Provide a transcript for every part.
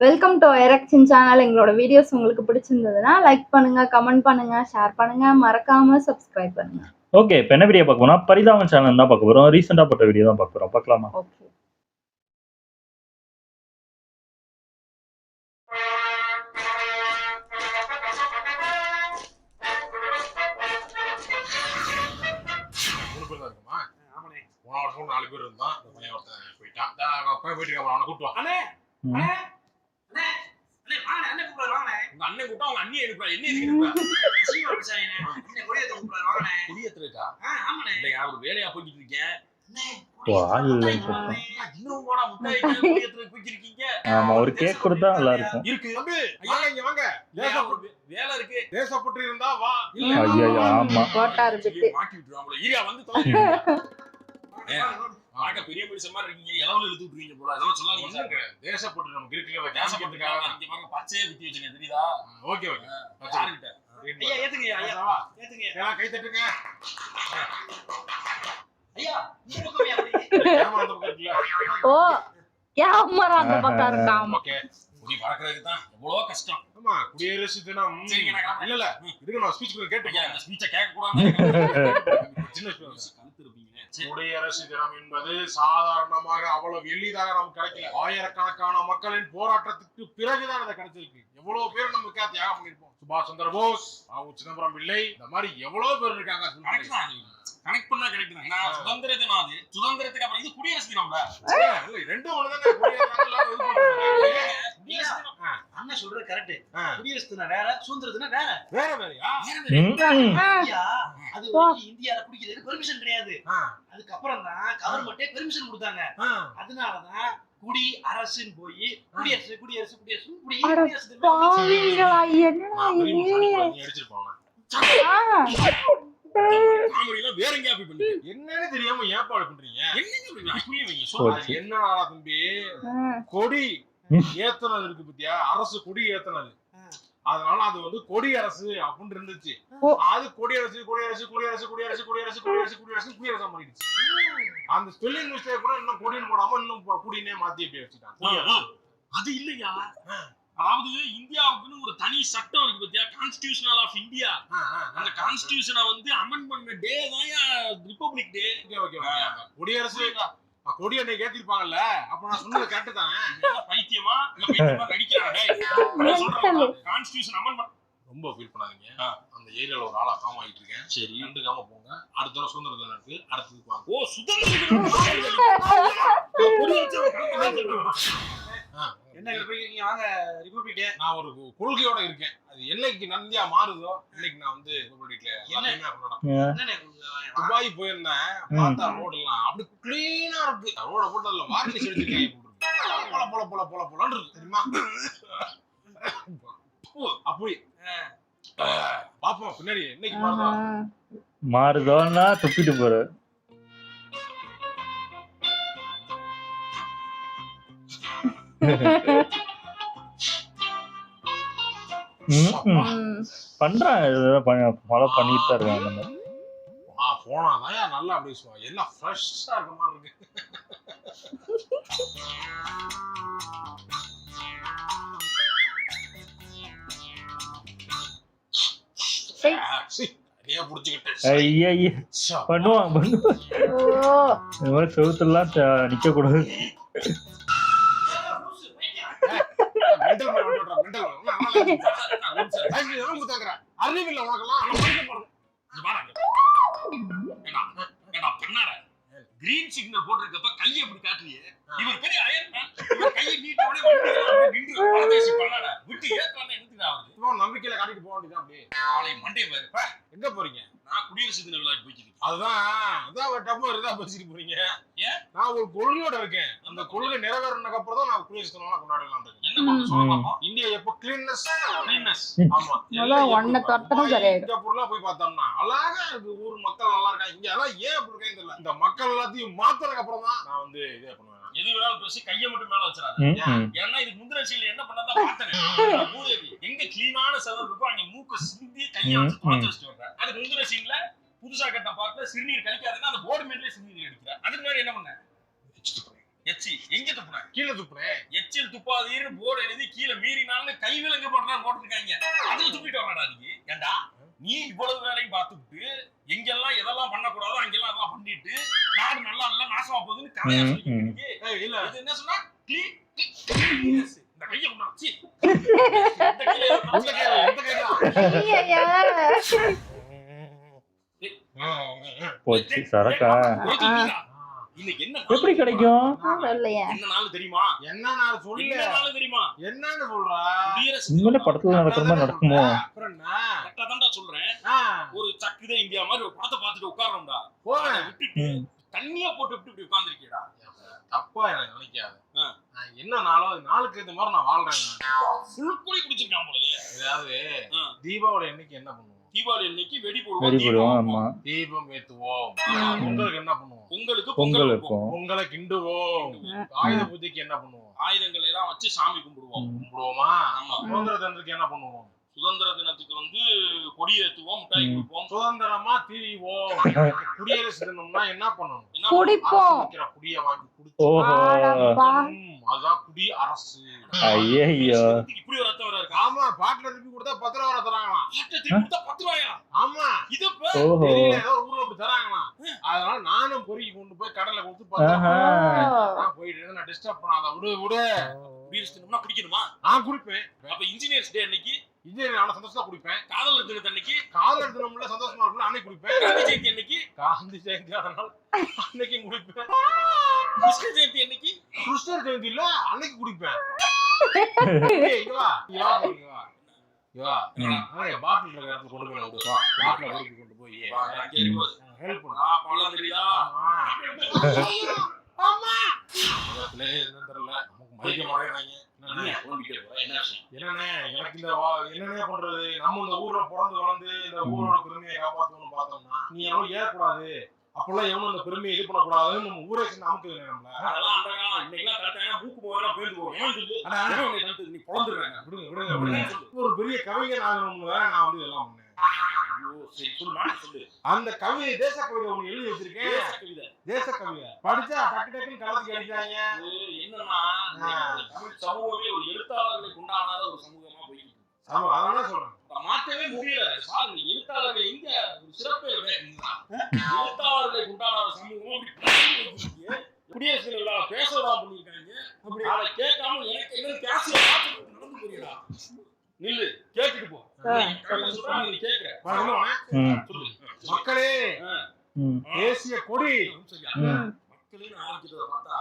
Welcome to erection channel. எங்களோட videos உங்களுக்கு பிடிச்சிருந்ததுன்னா லைக் பண்ணுங்க, கமெண்ட் பண்ணுங்க, ஷேர் பண்ணுங்க, மறக்காம சப்ஸ்கிரைப் பண்ணுங்க. ஓகே, இப்போ என்ன வீடியோ பார்க்க போறோம்? பரிதாபம் சேனல் தான் பார்க்க போறோம். ரீசெண்டா போட்ட வீடியோ தான் பார்க்க போறோம். பார்க்கலாமா? ஓகே. போன வருஷம் 4 பேர் இருந்தான். அந்த பையன் ஒருத்தன் போயிட்டான். போயிட்டு இருக்கான். அவனை கூட்டு வா. அண்ணே அண்ணே அண்ணே அண்ணே வாங்க அண்ணே கூப்பிடுறாரு வாங்க. உங்க அண்ணன் கூப்பிட்டா உங்க அண்ணியை எடுப்பா. என்ன எடுப்பா? சீமா பிடிச்சானே. அண்ணே கொடியேத்த கூப்பிடுறாரு வாங்க. கொடியேத்துறா? ஆமாண்ணே. இல்லைங்க அவர் வேலையா போயிட்டு இருக்கேன். ஒரு கேக் கொடுத்தா நல்லா இருக்கும். இருக்கு தம்பி. ஐயா இங்க வாங்க. வேலை இருக்கு. தேசப்பட்டு இருந்தா வா. ஐயா ஆமா. போட்டாரு பிட்டு. மாட்டி விட்டுறாங்களே. ஈரியா வந்து தொலைங்க. ஆக பெரிய மனுஷன் மாதிரி இருக்கீங்க. எலவுல இழுத்து விட்டுறீங்க போல. அதெல்லாம் சொல்லாதீங்க சார். தேசப்பட்டு நமக்கு இருக்குல தேசப்பட்டுக்காக இங்க பாருங்க பச்சையே வித்தி வச்சிருக்கீங்க தெரியுதா? Okay okay. பச்சைக்கிட்ட. ஐயா ஏத்துங்க ஐயா. ஏத்துங்க. எல்லாம் கை தட்டுங்க. ஐயா இந்த பக்கம் கேமரா அந்த பக்கம் இருக்குல. ஓ கேமரா அந்த பக்கம் இருக்கா. ஓகே. குடி பறக்கிறதுக்கு தான் எவ்வளவு கஷ்டம். ஆமா குடியரசு தினம். இல்ல இல்ல இதுக்கு நான் ஸ்பீச் கேட்டுங்க. அந்த ஸ்பீச்சை கேட்க கூடாது. சின்ன கழுத்து இருப்பீங்க. குடியரசு தினம் என்பது சாதாரணமாக அவ்வளவு எளிதாக நமக்கு கிடைக்கல. ஆயிரக்கணக்கான மக்களின் போராட்டத்துக்கு பிறகுதான் அதை கிடைச்சிருக்கு. எவ்வளவு பேர் நமக்கு தியாகம் பண்ணிருப்போம். சுபாஷ் சந்திர போஸ், சிதம்பரம் பிள்ளை, இந்த மாதிரி எவ்வளவு பேர் இருக்காங்க. கனெக்ட் பண்ணா கிடைக்குது. நான் சுதந்திர தினம் அது. சுதந்திரத்துக்கு அப்புறம் இது குடியரசு தினம்ல. ரெண்டும் ஒண்ணுதானே. குடியரசு தினம் அண்ணன் சொல்றது கரெக்ட். குடியரசு தினம் வேற, சுதந்திர தினம் வேற. வேற வேறயா? இந்தியா அது இந்தியால குடிக்கிறது பெர்மிஷன் கிடையாது. அதுக்கு அப்புறம் தான் கவர்மெண்டே பெர்மிஷன் கொடுத்தாங்க. அதனால தான் குடி அரசுன்னு போய் குடியரசு குடியரசு குடியரசு குடியரசு என்னன்னு தெரியாம ஏற்பாடு பண்றீங்க. என்ன தம்பி கொடி ஏத்தனது இருக்கு பத்தியா? அரசு கொடி ஏத்தனது. அதனால அது வந்து கொடி அரசு அப்படின்னு இருந்துச்சு. அது கொடியரசு குடியரசு குடியரசு குடியரசு குடியரசு குடியரசு குடியரசு குடியரசா மாறிடுச்சு. அந்த ஸ்பெல்லிங் மிஸ்டேக் கூட இன்னும் கொடின்னு போடாம இன்னும் குடினே மாத்தி அப்படியே வச்சுட்டாங்க. அது இல்லையா? அதாவது இந்தியாவுக்குன்னு ஒரு தனி சட்டம் இருக்கு பத்தியா? Constitutional of India. அந்த கான்ஸ்டிடியூஷனை வந்து அமெண்ட் பண்ண டே தான் ரிபப்ளிக் டே. ஓகே குடியரசு கொடி அன்னைக்கு ஏத்திருப்பாங்கல்ல. அப்ப நான் சொன்னது கரெக்ட் தானே? பைத்தியமா இல்ல பைத்தியமா நடிக்கிறானே. கான்ஸ்டிடியூஷன் அமெண்ட் பண்ண ரொம்ப ஃபீல் பண்ணாதீங்க. அந்த ஏரியால ஒரு ஆளா காம் ஆயிட்டு இருக்கேன். சரி கண்டுக்காம போங்க. அடுத்த தடவை சுதந்திர தினம் இருக்கு. அடுத்ததுக்கு வாங்க. ஓ சுதந்திர என்ன இருக்கீங்க? வாங்க ரிபப்ளிக் டே. நான் ஒரு கொள்கையோட இருக்கேன். அது என்னைக்கு நந்தியா மாறுதோ இன்னைக்கு நான் வந்து ரிபப்ளிக் டே துபாய் போயிருந்தேன். பார்த்தா ரோடு எல்லாம் அப்படி கிளீனா இருக்கு. ரோட போட்டு அதுல வார்னிஷ் அடிச்சிருக்காங்க. போல போல போல போல போலன்னு இருக்கு தெரியுமா? அப்படி பாப்போம் பின்னாடி இன்னைக்கு மாறுதோன்னா துப்பிட்டு போற. பண்றான் ஃபாலோ பண்ணிட்டு தான் இருக்காங்க. போனாதான் நல்லா பேசுவான். எல்லாம் ஃப்ரெஷ்ஷா இருக்க மாதிரி இருக்கு. பண்ணுவான் செவுத்துலாம் நிக்க கூடாது. அறிவில்லை உனக்கெல்லாம். கிரீன் சிக்னல் போட்டிருக்கப்ப கையை எப்படி காட்டுறியே? இவர் பெரிய அயன்மேன். இவர் கையை நீட்டோட விட்டு ஏற்றானே என்னத்துக்கு ஆகுது? நம்பிக்கையில காட்டிட்டு போக வேண்டியதான். அப்படியே நாளை மண்டே பாரு. எங்க போறீங்க? நான் குடியரசு தின விழாக்கு போய்க்கிறேன். அதான் டப்பு இருந்தா பேசிட்டு போறீங்க. ஏன்? நான் ஒரு கொள்கையோட இருக்கேன். அந்த கொள்கை நிறைவேறினதுக்கு அப்புறம் தான் நான் குடியரசு தினம் கொண்டாடலாம். என்ன இந்தியா எப்போ கிளீன்னஸ். ஆமா ஒன்ன தொட்டதும் சரியாயிடும். சிங்கப்பூர்லாம் போய் பார்த்தோம்னா அழகா இருக்கு. ஊர் மக்கள் நல்லா இருக்காங்க. இங்க எல்லாம் ஏன் அப்படி இருக்கேன்னு தெரியல. இந்த மக்கள் எல்லாத்தையும் மாத்துறதுக்கு அப்புறம் தான் நான் வந்து இதே பண்ணுவேன். எது வேணாலும் பேசி கையை மட்டும் மேல வச்சிடாது. ஏன்னா இது முந்திர சீல என்ன பண்ணதான் பார்த்தேன். எங்க கிளீனான செவர் இருக்கோ அங்க மூக்க சிந்தி கையை வச்சு துடைச்சு வச்சுட்டு வர்றேன். அதுக்கு முந்திர சீன்ல புதுசா கட்ட பார்க்கல சிறுநீர் கழிக்காதுன்னா அந்த போர்டு மேட்லயே சிறுநீர் அடிக்கிறேன். அதுக்கு முன்னாடி என்ன பண்ண எச்சி எங்க துப்புனேன். கீழே துப்புனேன். எச்சில் துப்பாதீர்னு போர்டு எழுதி கீழே மீறினாலும் கை விலங்கு போட்டுருக்காங்க. அதுல துப்பிட்டு வரடா நீ. ஏண்டா நீ இவ்வளவு வேலையும் பார்த்துட்டு எங்கெல்லாம் எதெல்லாம் பண்ணக்கூடாதோ அங்கெல்லாம் அதெல்லாம் பண்ணிட்டு நாடு நல்லா இல்ல நாசமா போகுதுன்னு கதையா சொல்லிட்டு இல்ல இது என்ன சொன்னா இந்த கையை கொண்டாச்சு போச்சு சரக்கா. இன்னைக்கு என்ன எப்படி கிடைக்கும்? என்ன நாள் தெரியுமா? என்ன நாள் சொல்லு. என்ன நாள் தெரியுமா? என்னன்னு சொல்றா? உண்மையிலே படத்துல நடக்கிற மாதிரி நடக்குமோ? கரெக்டா தான்டா சொல்றேன். ஒரு சக்குதே இந்தியா மாதிரி ஒரு படத்தை பார்த்துட்டு உட்கார்றோம்டா. விட்டுட்டு தண்ணியா போட்டு இப்படி உட்கார்ந்துருக்கேடா. தப்பா எனக்கு நினைக்காது. என்ன நாளோ நாளுக்கு இந்த மாதிரி நான் வாழ்றேன். ஃபுல் குடி குடிச்சிருக்கான் போலயே. அதாவது தீபாவளி அன்னைக்கு என்ன பண்ணுவோம்? தீபாவளி அன்னைக்கு வெடி போடுவோம். ஆமா, தீபம் ஏத்துவோம். பொங்கலுக்கு என்ன பண்ணுவோம்? பொங்கல் வைப்போம். பொங்கலை கிண்டுவோம். ஆயுத பூஜைக்கு என்ன பண்ணுவோம்? ஆயுதங்களை எல்லாம் வச்சு சாமி கும்பிடுவோமா? சுதந்திர தினத்துக்கு என்ன பண்ணுவோம்? சுதந்திர தினத்துக்கு கொடி ஏத்துவோம், மிட்டாய் கொடுப்போம், சுதந்திரமா தீவோம். குடியரசு தினம்னா என்ன பண்ணணும்? குடிப்போம். குடிய வாங்கி குடிப்போம். அதான் குடி அரசு. ஐயோ, இப்படி ஒரு அர்த்தம் இருக்கு. ஆமா, பாட்டுல திருப்பி கொடுத்தா 10 ரூபா தராங்களா? கொடுத்தா 10 ரூபாயா? ஆமா, இது ஏதோ ஊர்ல அப்படி தராங்களா? அதனால நானும் பொறுக்கி கொண்டு போய் கடலை கொடுத்து 10 ரூபா போயிட்டு நான் டிஸ்டர்ப் பண்ணாத. விடு. குடியரசு தினம்னா குடிக்கணுமா? நான் குடிப்பேன். அப்ப இன்ஜினியர்ஸ் டே அன்னைக்கு நான் சந்தோஷமா குடிப்பேன். காதலர் தினத்து அன்னைக்கு காதலர் தினம்ல சந்தோஷமா இருக்கும் அன்னைக்கு குடிப்பேன். காந்தி ஜெயந்தி அன்னைக்கு அதனால அன்னைக்கு குடிப்பேன். கிருஷ்ண ஜெயந்தி அன்னைக்கு கிருஷ்ணர் ஜெயந்தி இல்ல அன்னைக்கு குடிப்பேன். பாட்டில் கொண்டு போய் ஹெல்ப் பண்ண தெரியுதா? என்னண்ணே எனக்கு என்னண்ணே பண்றது? நம்ம இந்த ஊர்ல பிறந்து வளர்ந்து இந்த ஊரோட பெருமையை காப்பாற்றணும்னு பார்த்தோம்னா நீ எவனும் ஏறக்கூடாது, அப்பெல்லாம் எவனும் அந்த பெருமையை இது பண்ணக்கூடாதுன்னு நம்ம ஊரே நமக்கு ஒரு பெரிய கவிஞர் ஆகணும்னு நான் வந்து எல்லாம் பண்ணேன். அந்த கவிதை தேச கவிதை ஒண்ணு எழுதி வச்சிருக்கேன். தேச கவிதை படிச்சா டக்கு டக்குன்னு கலந்து அடிக்கிறாங்க. என்னன்னா தமிழ் சமூகமே ஒரு எழுத்தாளர்களுக்கு உண்டானாத ஒரு சமூகமா போயிட்டு அதனால சொல்றேன் மாற்றவே முடியல. சார் எழுத்தாளர்கள் எங்க ஒரு சிறப்பே எழுத்தாளர்களுக்கு உண்டான சமூகம் குடியரசு பேசலாம் பண்ணிருக்காங்க. அப்படி அதை கேட்காம எனக்கு என்ன பேச நடந்து போறீங்களா? நில்லு, கேட்டுட்டு போ. மக்களே, தேசிய கொடி மக்களின் ஆரம்பிச்சதை பார்த்தா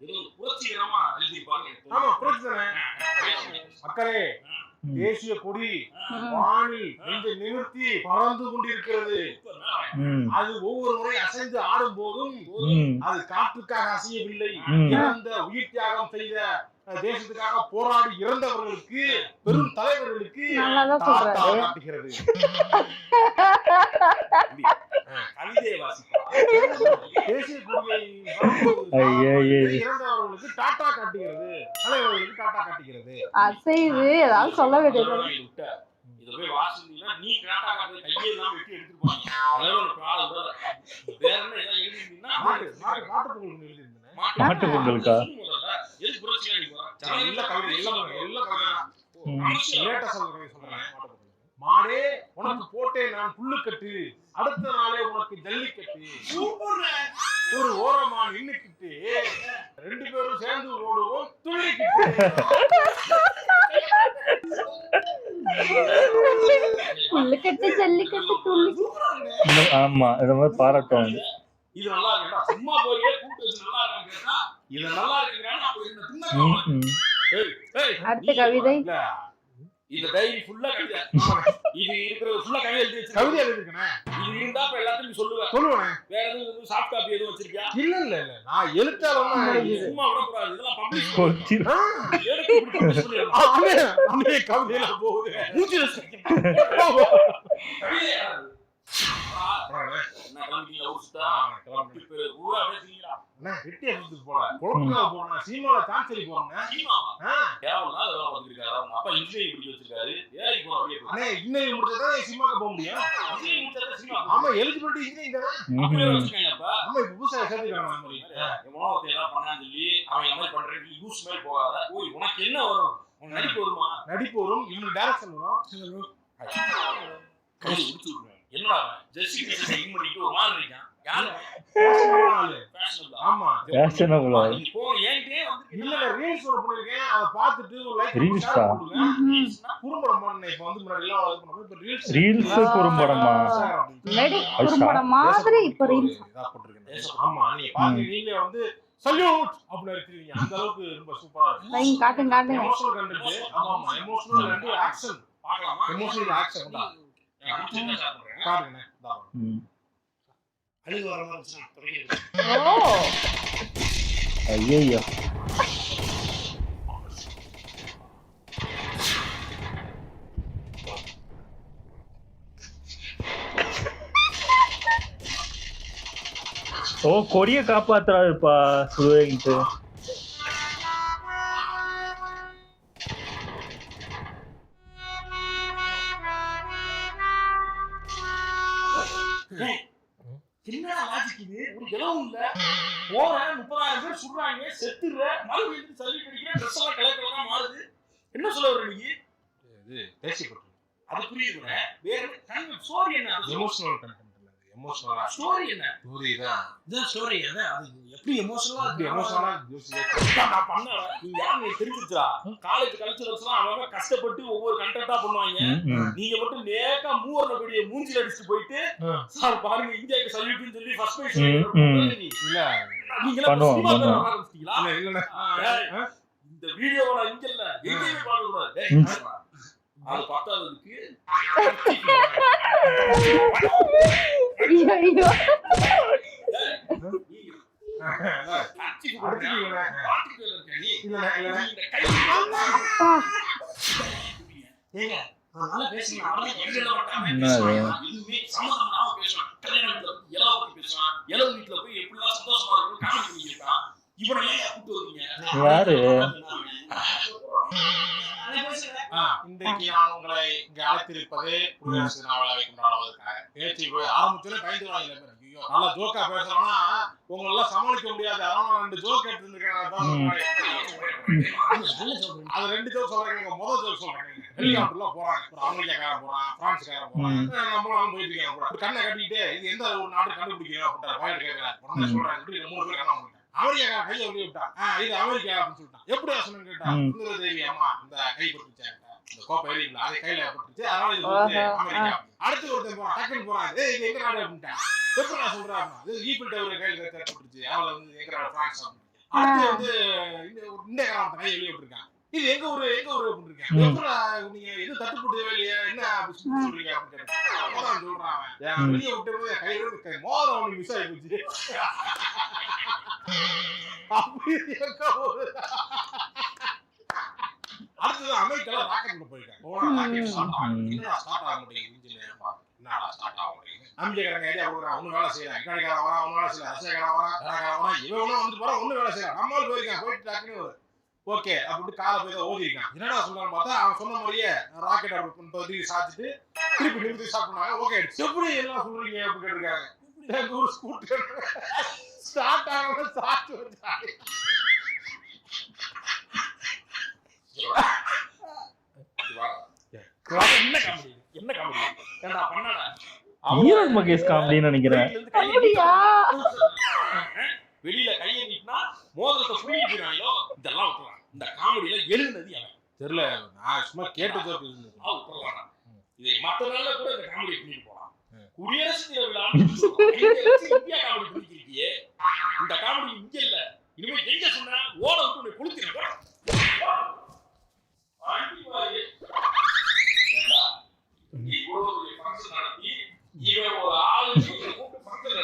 ஏதோ புரட்சிகரமா எழுதிருப்பாங்க. ஆமா, புரட்சி தானே. மக்களே, தேசிய கொடி வானில் என்று நிறுத்தி பறந்து கொண்டிருக்கிறது. அது ஒவ்வொரு முறை அசைந்து ஆடும் போதும் அது காற்றுக்காக அசையவில்லை. இறந்த உயிர் தியாகம் செய்த தேசத்துக்காக போராடி இறந்தவர்களுக்கு, பெரும் தலைவர்களுக்கு காட்டுகிறது. தேசிய கொடியை இறந்தவர்களுக்கு டாட்டா காட்டுகிறது, தலைவர்களுக்கு டாட்டா காட்டுகிறது. அசைவு ஏதாவது சொல்ல வேண்டியது. இத போய் வாசிச்சீங்கன்னா நீ டாட்டா காட்டுறது கையே எல்லாம் வெட்டி எடுத்துட்டு போறீங்க. அதனால ஒரு ப்ராப்ளம் வேற என்ன ஏதாவது எழுதிருந்தீங்கன்னா மாட்டு பொங்கல் எழுதிருந்தேன். மாட்டு பொங்கலுக்கா? எது புரட்சியா நீங்க எல்லா கவிதை எல்லாம் சொல்றேன். மாடே, உனக்கு போட்டேன் நான் புல்லுக்கட்டு, அடுத்த நாளே உனக்கு ஜல்லிக்கட்டு, ஒரு ஓரமா நின்னுக்கிட்டு 2 பேரும் சேர்ந்து ஓடுவோம் துள்ளிக்கிட்டு. புல்லுக்கட்டு ஜல்லிக்கட்டு துள்ளி. ஆமா, இந்த மாதிரி பாராட்டம். இது நல்லா இருக்கா? சும்மா போய் கூட்டு வச்சு நல்லா இருக்கா? இது நல்லா இருக்குறானே அப்ப என்ன தின்ன. அடுத்த கவிதை. இந்த டைரி ஃபுல்லா கவிதை. இது இருக்கிற ஃபுல்லா கவிதை எழுதி வச்சிருக்கேன். கவிதை எழுதிருக்கேன். இது இருந்தா அப்ப எல்லாத்தையும் சொல்லுவேன். வேற எதுவும் சாஃப்ட் காப்பி எதுவும் வச்சிருக்கியா? இல்ல நான் எழுத்தாளர் சும்மா விட கூடாது. இதெல்லாம் பப்ளிஷ் பண்ணு. எடுத்து இப்படி பப்ளிஷ் பண்ணிடலாம். அண்ணே கவிதைல போகுது. மூஞ்சில என்ன கிளம்பிட்டீங்க? ஊர்ஸ்டா கிளம்பி ஊரா பேசுறீங்களா? அண்ணா வெட்டி எடுத்துட்டு போல. குளத்துக்கு போறேன். சீமால தான்சரி போறேன். சீமாவா? கேவலமா அதெல்லாம் வந்துருக்காரு. அவங்க அப்பா இன்ஜினியரிங் படிச்சு வச்சிருக்காரு. ஏறி போறோம் அப்படியே. அண்ணே இன்ஜினியரிங் முடிச்சதா சீமாக்கு போக முடியும். இன்ஜினியரிங் முடிச்சதா சீமா. ஆமா, எலிஜிபிலிட்டி இன்ஜினியரிங் தானே. அப்படியே வச்சிருக்காங்க அப்ப. ஆமா, இப்ப புதுசா சேர்த்துக்காங்க அந்த மாதிரி. எவனோ ஒருத்தன் ஏதாவது பண்ணான்னு சொல்லி அவன் என்ன மாதிரி பண்றேன்னு லூஸ் மாதிரி போகாத. ஓய் உனக்கு என்ன வரும்? உனக்கு நடிப்பு வருமா? நடிப்பு வரும், இவனுக்கு டைரக்ஷன் வரும். கை உடிச்சு விட்டுருவேன். என்னடா ஜெர்சி இன் பண்ணிட்டு ஒரு மாதிரி இருக்கான். யாரு? ஆமா ஃபேஷனபிளா இப்போ என்கிட்டயே வந்து இல்ல ரீல்ஸ் ஒரு பண்ணிருக்கேன், அதை பார்த்துட்டு ஒரு லைக் ரீல்ஸா? குறும்படம் பண்ணேன். இப்போ வந்து முன்னாடி எல்லாம் இது பண்ணுவோம், இப்போ ரீல்ஸ் ரீல்ஸ் குறும்படமா? முன்னாடி குறும்படம் மாதிரி இப்ப ரீல்ஸ் இதா போட்டுருக்கேன். ஆமா நீங்க பாருங்க, நீங்க வந்து சல்யூட் அப்படி இருக்கீங்க. அந்த அளவுக்கு ரொம்ப சூப்பரா இருக்கு. லைன் காட்டுங்க காட்டுங்க. Emotional content. ஆமா எமோஷனல் அண்ட் ஆக்ஷன். பார்க்கலாமா? எமோஷனல் ஆக்ஷன் தான் காட்டுங்க. அழுகு வர மாதிரி இருந்துச்சுன்னா தொடங்கிடுது. ஓ ஐயோ ஓ கொடிய காப்பாத்துறாருப்பா சுவேங்கிட்டு. என்னடா லாஜிக் இது? ஒரு இலவும் இல்ல. போறேன் 30,000 பேர் சுடுறாங்க, செத்துற, மறுபடியும் சல்யூட் அடிக்கிற, ட்ரெஸ் எல்லாம் கலக்கலா மாறுது. என்ன சொல்ல வர நீ? இது பேசி போட்டு அது புரியுது. வேற ஸ்டோரி என்ன? எமோஷனல் கண்டென்ட் இல்ல, எமோஷனலா ஸ்டோரி என்ன? ஸ்டோரி தான். இதான் ஸ்டோரி. அதான் அது எப்படி எமோஷனலா அப்படி எமோஷனலா யோசிச்சு நான் பண்ணல. நீ யாரு தெரிஞ்சிருச்சா? காலேஜ் கல்ச்சரல்ஸ்லாம் அவங்க கஷ்டப்பட்டு ஒவ்வொரு கண்டென்ட்டா பண்ணுவாங்க. நீங்க மட்டும் நேக்கா மூவர்ல கூடிய மூஞ்சில அடிச்சு போயிட்டு சார் பாருங்க இந்தியாக்கு சல்யூட்னு சொல்லி ஃபர்ஸ்ட் பிரைஸ் இல்ல நீங்க பண்ணுவாங்க. இல்ல இந்த வீடியோவை நான் இங்க இல்ல எங்கேயுமே பார்க்க கூடாது. அது பார்த்தாததுக்கு ஐயோ யாரு இன்றைக்கு நான் உங்களை இங்க அழைத்திருப்பது குடியரசு நாவலாவை கொண்டாடுவதற்காக. பேச்சு ஆரம்பிச்சோட பயந்து வாங்க. ஐயோ நல்லா ஜோக்கா பேசுறோம்னா உங்களை எல்லாம் சமாளிக்க முடியாது. அதனால 2 ஜோக் எடுத்துருக்கேன். அது 2 ஜோக் சொல்றேன். முதல் ஜோக் சொல்றேன். ஹெலிகாப்டர்ல போறாங்க, ஒரு அமெரிக்காக்காரன் போறான், பிரான்ஸ்காரன் போறான், நம்மளும் போயிட்டு இருக்காங்க. கண்ணை கட்டிட்டு இது எந்த ஒரு நாடு கண்டுபிடிக்கணும் அப்படின்ற பாயிண்ட் கேட்கிறேன். உடனே சொல்றேன் 3 பேர் கண்ணா அமெரிக்கா கையை வெளியே விட்டான். இது அமெரிக்கா அப்படின்னு சொல்லிட்டான். எப்படி சொன்னு கேட்டா சுந்தரதேவி அம்மா இந்த கை பட்டுச்சாங்க, இந்த கோப்பை எரியுங்களா அது கையில பட்டுச்சு, அதனால இது வந்து அமெரிக்கா. அடுத்து ஒருத்தன் போறான், டக்குன்னு போறான், இது எங்க நாடு அப்படின்ட்டான். எப்படி நான் சொல்றேன் ஈபிள் டவர் கையில பட்டுச்சு, அவளை வந்து எங்க நாடு பிரான்ஸ் அப்படின்னு. அடுத்து வந்து இந்த கிராமத்தை கையை வெளியே விட்டுருக்கான், இது எங்க ஊரு அப்படின்னு இருக்கேன். எப்படி நீங்க எது தட்டுப்பட்டு வெளியே என்ன அப்படின்னு சொல்றீங்க அப்படின்னு சொல்றான். வெளியே விட்டு கையில மோதிரம் அவனுக்கு மிஸ் ஆகி போச்சு. அடுத்தது அமெரிக்கால ராக்கெட்ல போயிருக்காங்க. அமெரிக்காரங்க ஐடியா கொடுக்குறான், ஒன்னும் வேலை செய்யலாம். இக்காடிக்காரன் வரா, ஒன்னும் வேலை செய்யலாம். ரஷ்யாக்காரன் வரா, கனகாரன் வரா, இவன் ஒன்னும் வந்துட்டு போறான், ஒன்னும் வேலை செய்யலாம். நம்மளால போயிருக்கான், போயிட்டு டக்குன்னு ஓகே அப்படின்னு காலை போய் தான் ஓதி இருக்கான். என்னடா சொல்றான்னு பார்த்தா அவன் சொன்ன மாதிரியே ராக்கெட் அப்படி சாச்சிட்டு திருப்பி நிறுத்தி சாப்பிடுனாங்க. ஓகே எப்படி எல்லாம் சொல்றீங்க அப்படின்னு கேட்டிருக்காங்க. ஒரு ஸ்கூட்டர் ஸ்டார்ட் ஆகாம சாச்சு வச்சாங்க. என்ன காமெடி ஏண்டா பண்ணடா ஈரன் மகேஷ் காமெடின்னு நினைக்கிறேன். வெளியில கையை நீட்டினா மோதிரத்தை புரிஞ்சுக்கிறாங்களோ இதெல்லாம் விட்டுறான். இந்த காமெடியில எழுதுனது அவன் தெரியல, நான் சும்மா கேட்டதோ. இதை மற்ற நாள்ல கூட இந்த காமெடி பண்ணிட்டு போலாம். குடியரசு தின விழா இந்தியா காமெடி பண்ணிருக்கியே, இந்த காமெடி இங்க இல்ல, இனிமே எங்க சொன்னா ஓட விட்டு உன்னை குளிக்கிறேன். இவன் ஒரு ஆளு கூப்பிட்டு பக்கத்துல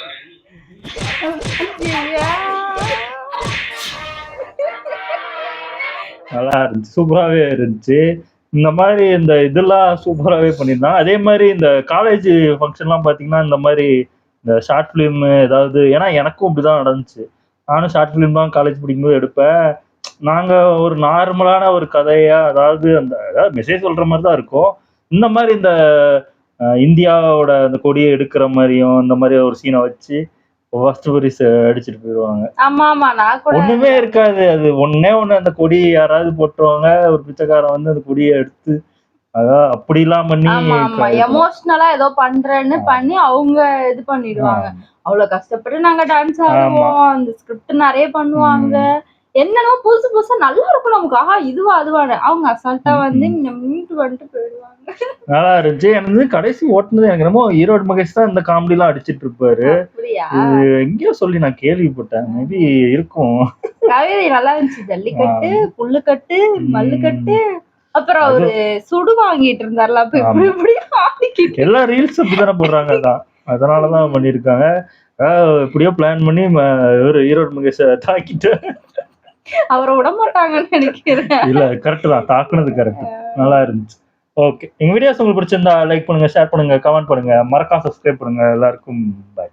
நல்லா இருந்துச்சு, சூப்பராகவே இருந்துச்சு. இந்த மாதிரி இந்த இதெல்லாம் சூப்பராகவே பண்ணியிருந்தாங்க. அதே மாதிரி இந்த காலேஜ் ஃபங்க்ஷன்லாம் பார்த்தீங்கன்னா இந்த மாதிரி இந்த ஷார்ட் ஃபிலிம் ஏதாவது, ஏன்னா எனக்கும் இப்படி தான் நடந்துச்சு. நானும் ஷார்ட் ஃபிலிம் தான் காலேஜ் படிக்கும்போது எடுப்பேன். நாங்கள் ஒரு நார்மலான ஒரு கதையாக, அதாவது அந்த ஏதாவது மெசேஜ் சொல்கிற மாதிரி தான் இருக்கும். இந்த மாதிரி இந்த இந்தியாவோட அந்த கொடியை எடுக்கிற மாதிரியும் இந்த மாதிரி ஒரு சீனை வச்சு ஃபர்ஸ்ட் பரிசு அடிச்சிட்டு போயிடுவாங்க. ஆமா ஆமா நான் கூட ஒண்ணுமே இருக்காது, அது ஒண்ணே ஒண்ணு, அந்த கொடி யாராவது போட்டுருவாங்க, ஒரு பிச்சைக்காரன் வந்து அந்த கொடியை எடுத்து அதான் அப்படிலாம் பண்ணி ஆமா ஆமா எமோஷனலா ஏதோ பண்றேன்னு பண்ணி அவங்க இது பண்ணிடுவாங்க. அவ்வளவு கஷ்டப்பட்டு நாங்க டான்ஸ் ஆடுவோம், அந்த ஸ்கிரிப்ட் நிறைய பண்ணுவாங்க, என்னென்னமோ புதுசு புதுசா நல்லா இருக்கும் நமக்கு. ஆஹா இதுவா அதுவான்னு அவங்க அசால்ட்டா வந்து மீட்டு வந்துட்டு போயிடுவாங்க. நல்லா இருந்துச்சு. எனக்கு கடைசி ஓட்டுனது எனக்கு என்னமோ ஈரோடு மகேஷ் தான் இந்த காமெடி எல்லாம் அடிச்சிட்டு இருப்பாரு. அப்படியா? எங்கேயோ சொல்லி நான் கேள்விப்பட்டேன், மேபி இருக்கும். கவிதை நல்லா இருந்துச்சு. ஜல்லிக்கட்டு, புல்லுக்கட்டு, மல்லுக்கட்டு, அப்புறம் ஒரு சுடு வாங்கிட்டு இருந்தாருல, அப்ப இப்படி இப்படி எல்லா ரீல்ஸ் அப்படித்தானே போடுறாங்க, அதான் அதனாலதான் பண்ணிருக்காங்க. எப்படியோ பிளான் பண்ணி ஒரு ஈரோடு மகேஷ தாக்கிட்டு அவரை விட மாட்டாங்கன்னு நினைக்கிறேன். இல்ல கரெக்ட் தான், தாக்குனது கரெக்ட், நல்லா இருந்துச்சு. ஓகே, எங்க வீடியோஸ் உங்களுக்கு பிடிச்சிருந்தா லைக் பண்ணுங்க, ஷேர் பண்ணுங்க, கமெண்ட் பண்ணுங்க, மறக்காம சப்ஸ்கிரைப் பண்ணுங்க. எல்லாருக்கும் பாய்.